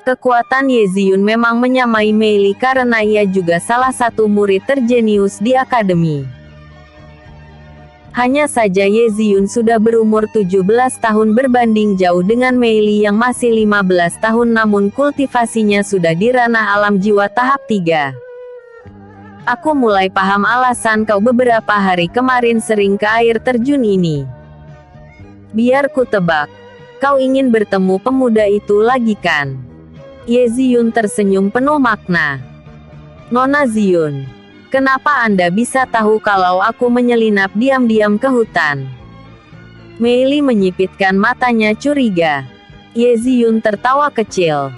Kekuatan Ye Ziyun memang menyamai Mei Li karena ia juga salah satu murid terjenius di akademi. Hanya saja Ye Ziyun sudah berumur 17 tahun berbanding jauh dengan Mei Li yang masih 15 tahun, namun kultivasinya sudah di ranah alam jiwa tahap 3. Aku mulai paham alasan kau beberapa hari kemarin sering ke air terjun ini. Biar ku tebak, kau ingin bertemu pemuda itu lagi kan? Ye Ziyun tersenyum penuh makna. Nona Ziyun, kenapa Anda bisa tahu kalau aku menyelinap diam-diam ke hutan? Mei Li menyipitkan matanya curiga. Ye Ziyun tertawa kecil.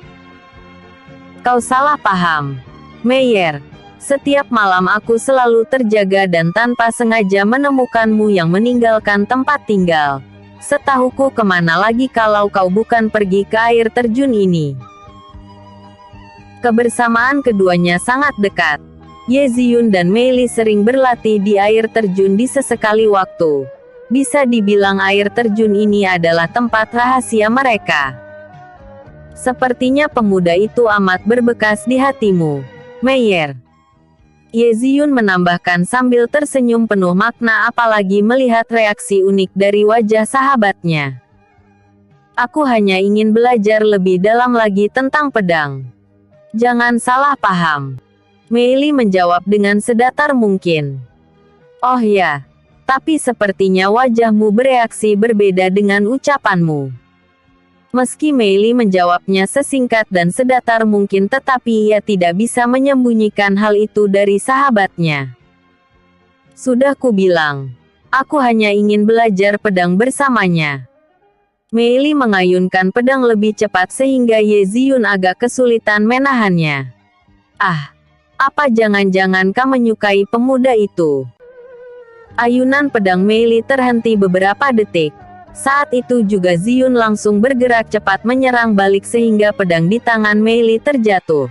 Kau salah paham, Meyer. Setiap malam aku selalu terjaga dan tanpa sengaja menemukanmu yang meninggalkan tempat tinggal. Setahuku kemana lagi kalau kau bukan pergi ke air terjun ini? Kebersamaan keduanya sangat dekat. Ye Ziyun dan Mei Li sering berlatih di air terjun di sesekali waktu. Bisa dibilang air terjun ini adalah tempat rahasia mereka. Sepertinya pemuda itu amat berbekas di hatimu, Meyer. Ye Ziyun menambahkan sambil tersenyum penuh makna, apalagi melihat reaksi unik dari wajah sahabatnya. Aku hanya ingin belajar lebih dalam lagi tentang pedang. Jangan salah paham. Mei Li menjawab dengan sedatar mungkin. Oh ya, tapi sepertinya wajahmu bereaksi berbeda dengan ucapanmu. Meski Mei Li menjawabnya sesingkat dan sedatar mungkin, tetapi ia tidak bisa menyembunyikan hal itu dari sahabatnya. Sudah kubilang, aku hanya ingin belajar pedang bersamanya. Mei Li mengayunkan pedang lebih cepat sehingga Ye Ziyun agak kesulitan menahannya. Ah, apa jangan-jangan kau menyukai pemuda itu? Ayunan pedang Mei Li terhenti beberapa detik. Saat itu juga Ziyun langsung bergerak cepat menyerang balik sehingga pedang di tangan Mei Li terjatuh.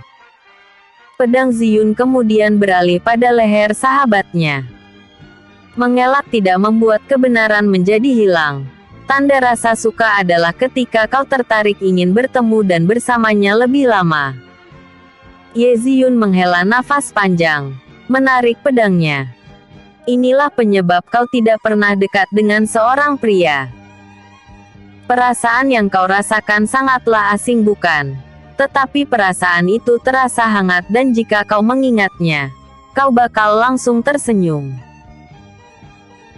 Pedang Ziyun kemudian beralih pada leher sahabatnya. Mengelak tidak membuat kebenaran menjadi hilang. Tanda rasa suka adalah ketika kau tertarik ingin bertemu dan bersamanya lebih lama. Ye Ziyun menghela nafas panjang, menarik pedangnya. Inilah penyebab kau tidak pernah dekat dengan seorang pria. Perasaan yang kau rasakan sangatlah asing bukan? Tetapi perasaan itu terasa hangat dan jika kau mengingatnya, kau bakal langsung tersenyum.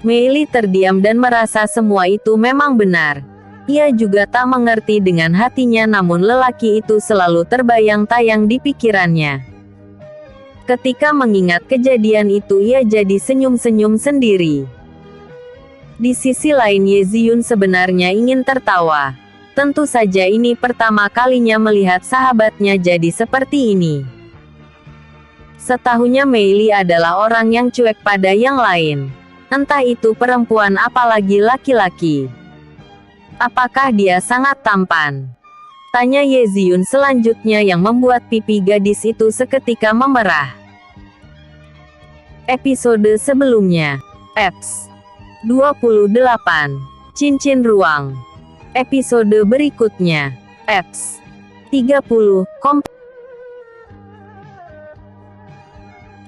Mei Li terdiam dan merasa semua itu memang benar. Ia juga tak mengerti dengan hatinya, namun lelaki itu selalu terbayang-tayang di pikirannya. Ketika mengingat kejadian itu ia jadi senyum-senyum sendiri. Di sisi lain Ye Ziyun sebenarnya ingin tertawa. Tentu saja ini pertama kalinya melihat sahabatnya jadi seperti ini. Setahunya Mei Li adalah orang yang cuek pada yang lain. Entah itu perempuan apalagi laki-laki. Apakah dia sangat tampan? Tanya Ye Ziyun selanjutnya yang membuat pipi gadis itu seketika memerah. Episode sebelumnya. Eps 28. Cincin Ruang. Episode berikutnya. Eps 30.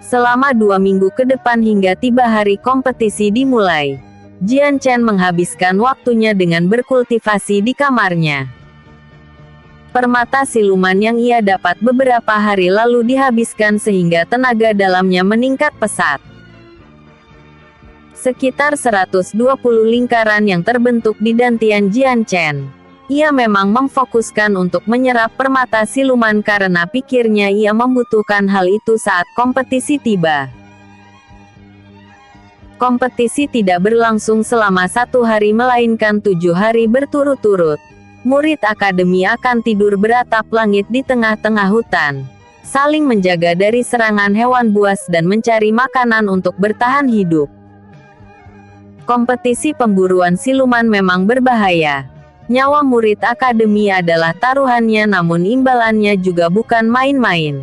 Selama 2 minggu ke depan hingga tiba hari kompetisi dimulai, Jian Chen menghabiskan waktunya dengan berkultivasi di kamarnya. Permata siluman yang ia dapat beberapa hari lalu dihabiskan sehingga tenaga dalamnya meningkat pesat. Sekitar 120 lingkaran yang terbentuk di dantian Jian Chen. Ia memang memfokuskan untuk menyerap permata siluman karena pikirnya ia membutuhkan hal itu saat kompetisi tiba. Kompetisi tidak berlangsung selama 1 hari melainkan 7 hari berturut-turut. Murid akademi akan tidur beratap langit di tengah-tengah hutan, saling menjaga dari serangan hewan buas dan mencari makanan untuk bertahan hidup. Kompetisi pemburuan siluman memang berbahaya. Nyawa murid akademi adalah taruhannya, namun imbalannya juga bukan main-main.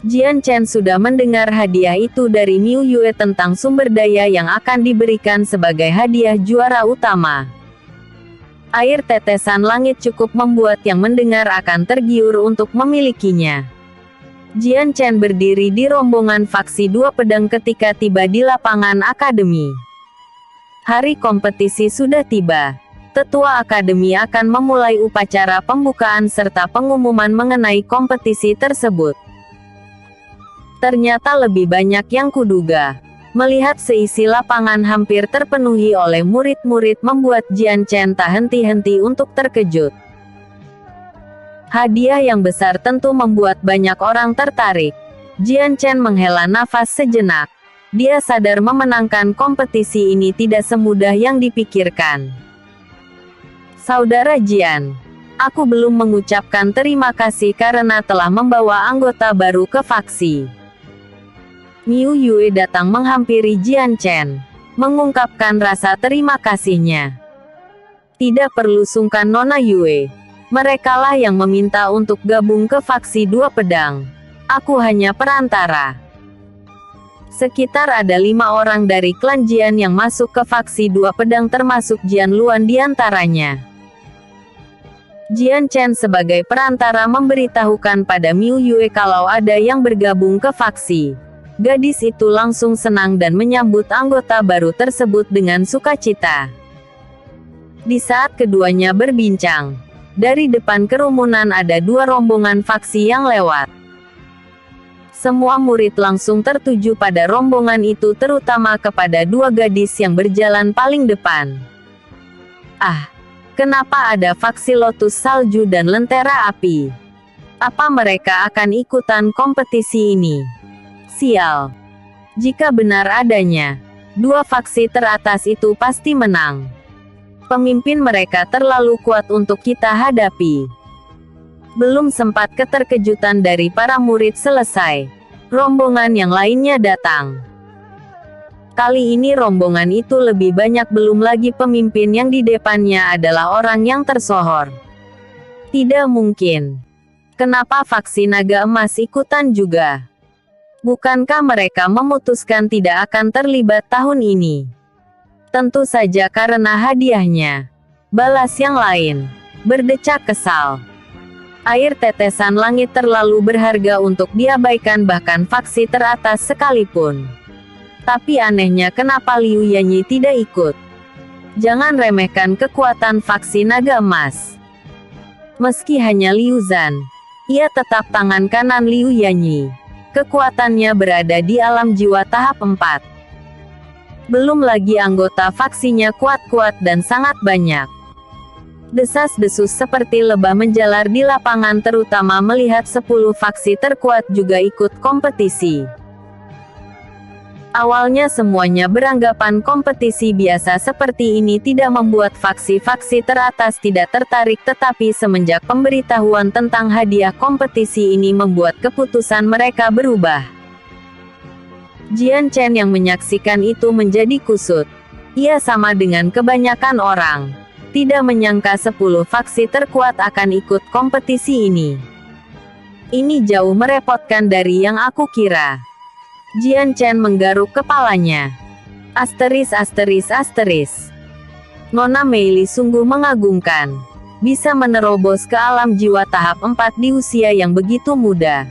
Jian Chen sudah mendengar hadiah itu dari Miu Yue tentang sumber daya yang akan diberikan sebagai hadiah juara utama. Air tetesan langit cukup membuat yang mendengar akan tergiur untuk memilikinya. Jian Chen berdiri di rombongan faksi 2 pedang ketika tiba di lapangan akademi. Hari kompetisi sudah tiba. Tetua akademi akan memulai upacara pembukaan serta pengumuman mengenai kompetisi tersebut. Ternyata lebih banyak yang kuduga. Melihat seisi lapangan hampir terpenuhi oleh murid-murid membuat Jian Chen tak henti-henti untuk terkejut. Hadiah yang besar tentu membuat banyak orang tertarik. Jian Chen menghela nafas sejenak. Dia sadar memenangkan kompetisi ini tidak semudah yang dipikirkan. Saudara Jian, aku belum mengucapkan terima kasih karena telah membawa anggota baru ke faksi. Miu Yue datang menghampiri Jian Chen, mengungkapkan rasa terima kasihnya. Tidak perlu sungkan Nona Yue. Merekalah yang meminta untuk gabung ke faksi 2 pedang. Aku hanya perantara. Sekitar ada 5 orang dari klan Jian yang masuk ke faksi 2 pedang termasuk Jian Luan di antaranya. Jian Chen sebagai perantara memberitahukan pada Miu Yue kalau ada yang bergabung ke faksi. Gadis itu langsung senang dan menyambut anggota baru tersebut dengan sukacita. Di saat keduanya berbincang, dari depan kerumunan ada 2 rombongan faksi yang lewat. Semua murid langsung tertuju pada rombongan itu, terutama kepada 2 gadis yang berjalan paling depan. Ah! Kenapa ada faksi Lotus Salju dan Lentera Api? Apa mereka akan ikutan kompetisi ini? Sial! Jika benar adanya, 2 faksi teratas itu pasti menang. Pemimpin mereka terlalu kuat untuk kita hadapi. Belum sempat keterkejutan dari para murid selesai, rombongan yang lainnya datang. Kali ini rombongan itu lebih banyak, belum lagi pemimpin yang di depannya adalah orang yang tersohor. Tidak mungkin. Kenapa faksi Naga Emas ikutan juga? Bukankah mereka memutuskan tidak akan terlibat tahun ini? Tentu saja karena hadiahnya. Balas yang lain. Berdecak kesal. Air tetesan langit terlalu berharga untuk diabaikan bahkan faksi teratas sekalipun. Tapi anehnya kenapa Liu Yanyi tidak ikut? Jangan remehkan kekuatan faksi Naga Emas. Meski hanya Liu Zhan, ia tetap tangan kanan Liu Yanyi. Kekuatannya berada di alam jiwa tahap 4. Belum lagi anggota faksinya kuat-kuat dan sangat banyak. Desas-desus seperti lebah menjalar di lapangan, terutama melihat 10 faksi terkuat juga ikut kompetisi. Awalnya semuanya beranggapan kompetisi biasa seperti ini tidak membuat faksi-faksi teratas tidak tertarik, tetapi semenjak pemberitahuan tentang hadiah kompetisi ini membuat keputusan mereka berubah. Jian Chen yang menyaksikan itu menjadi kusut. Ia sama dengan kebanyakan orang. Tidak menyangka 10 faksi terkuat akan ikut kompetisi ini. Ini jauh merepotkan dari yang aku kira. Jian Chen menggaruk kepalanya. Asteris. Nona Meili sungguh mengagumkan. Bisa menerobos ke alam jiwa tahap 4 di usia yang begitu muda.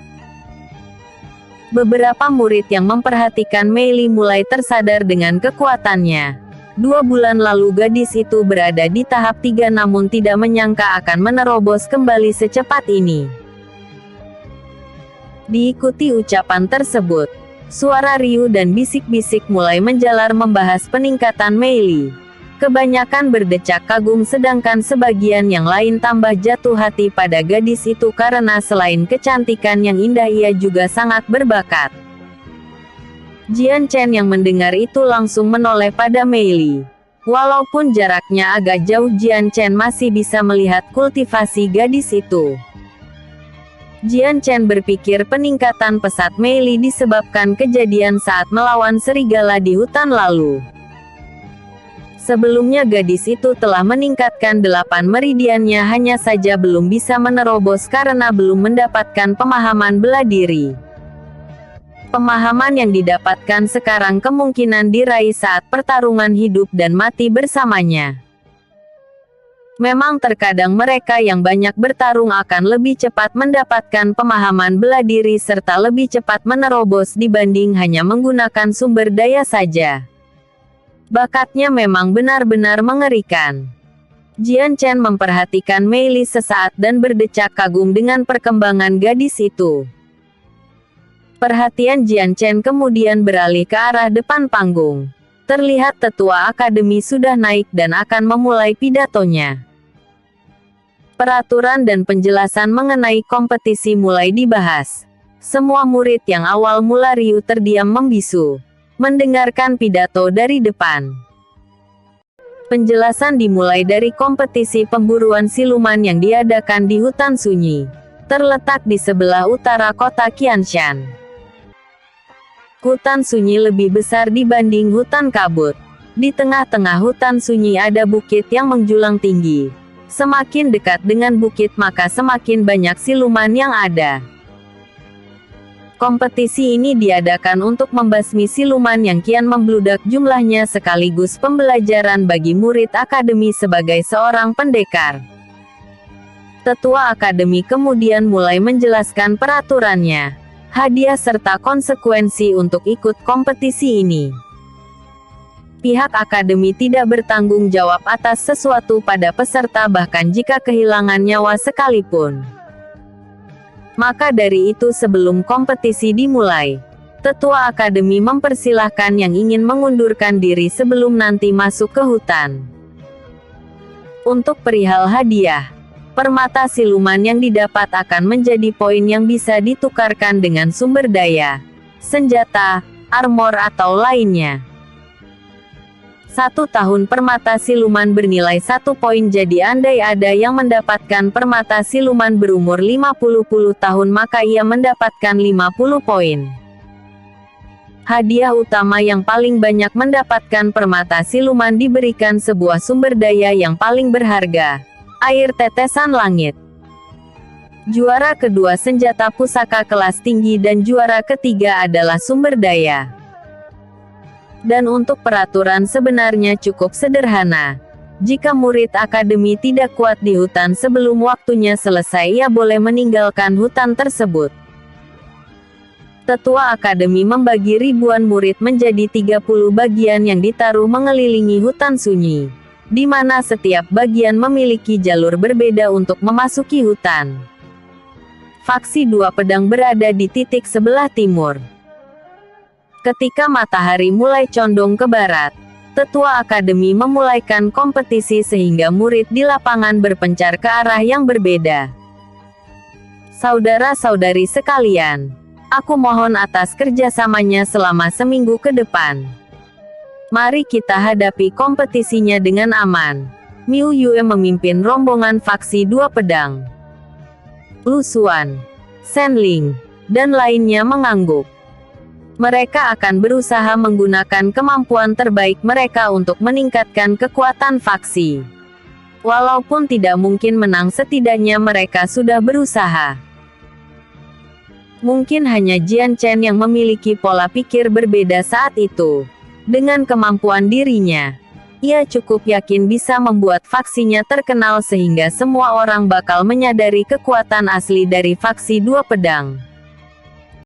Beberapa murid yang memperhatikan Meili mulai tersadar dengan kekuatannya. 2 bulan lalu gadis itu berada di tahap 3 namun tidak menyangka akan menerobos kembali secepat ini. Diikuti ucapan tersebut, Suara riuh dan bisik-bisik mulai menjalar membahas peningkatan Mei Li. Kebanyakan berdecak kagum sedangkan sebagian yang lain tambah jatuh hati pada gadis itu karena selain kecantikan yang indah ia juga sangat berbakat. Jian Chen yang mendengar itu langsung menoleh pada Mei Li. Walaupun jaraknya agak jauh Jian Chen masih bisa melihat kultivasi gadis itu. Jian Chen berpikir peningkatan pesat Mei Li disebabkan kejadian saat melawan serigala di hutan lalu. Sebelumnya gadis itu telah meningkatkan 8 meridiannya hanya saja belum bisa menerobos karena belum mendapatkan pemahaman bela diri. Pemahaman yang didapatkan sekarang kemungkinan diraih saat pertarungan hidup dan mati bersamanya. Memang terkadang mereka yang banyak bertarung akan lebih cepat mendapatkan pemahaman bela diri serta lebih cepat menerobos dibanding hanya menggunakan sumber daya saja. Bakatnya memang benar-benar mengerikan. Jian Chen memperhatikan Mei Li sesaat dan berdecak kagum dengan perkembangan gadis itu. Perhatian Jian Chen kemudian beralih ke arah depan panggung. Terlihat tetua akademi sudah naik dan akan memulai pidatonya. Peraturan dan penjelasan mengenai kompetisi mulai dibahas. Semua murid yang awal mula riuh terdiam membisu, mendengarkan pidato dari depan. Penjelasan dimulai dari kompetisi pemburuan siluman yang diadakan di hutan sunyi, terletak di sebelah utara kota Qianshan. Hutan sunyi lebih besar dibanding hutan kabut. Di tengah-tengah hutan sunyi ada bukit yang menjulang tinggi. Semakin dekat dengan bukit maka semakin banyak siluman yang ada. Kompetisi ini diadakan untuk membasmi siluman yang kian membludak jumlahnya sekaligus pembelajaran bagi murid akademi sebagai seorang pendekar. Tetua akademi kemudian mulai menjelaskan peraturannya, hadiah serta konsekuensi untuk ikut kompetisi ini. Pihak akademi tidak bertanggung jawab atas sesuatu pada peserta bahkan jika kehilangan nyawa sekalipun. Maka dari itu sebelum kompetisi dimulai, tetua akademi mempersilahkan yang ingin mengundurkan diri sebelum nanti masuk ke hutan. Untuk perihal hadiah, permata siluman yang didapat akan menjadi poin yang bisa ditukarkan dengan sumber daya, senjata, armor atau lainnya. 1 tahun permata siluman bernilai 1 poin, jadi andai ada yang mendapatkan permata siluman berumur 50 tahun maka ia mendapatkan 50 poin. Hadiah utama yang paling banyak mendapatkan permata siluman diberikan sebuah sumber daya yang paling berharga, air tetesan langit. Juara kedua senjata pusaka kelas tinggi dan juara ketiga adalah sumber daya. Dan untuk peraturan sebenarnya cukup sederhana. Jika murid akademi tidak kuat di hutan sebelum waktunya selesai ia boleh meninggalkan hutan tersebut. Tetua akademi membagi ribuan murid menjadi 30 bagian yang ditaruh mengelilingi hutan sunyi, di mana setiap bagian memiliki jalur berbeda untuk memasuki hutan. Faksi 2 pedang berada di titik sebelah timur. Ketika matahari mulai condong ke barat, tetua akademi memulaikan kompetisi sehingga murid di lapangan berpencar ke arah yang berbeda. Saudara-saudari sekalian, aku mohon atas kerjasamanya selama seminggu ke depan. Mari kita hadapi kompetisinya dengan aman. Miu Yue memimpin rombongan faksi 2 pedang. Lu Xuan, Shen Ling, dan lainnya mengangguk. Mereka akan berusaha menggunakan kemampuan terbaik mereka untuk meningkatkan kekuatan faksi. Walaupun tidak mungkin menang, setidaknya mereka sudah berusaha. Mungkin hanya Jian Chen yang memiliki pola pikir berbeda saat itu. Dengan kemampuan dirinya, ia cukup yakin bisa membuat faksinya terkenal sehingga semua orang bakal menyadari kekuatan asli dari faksi 2 pedang.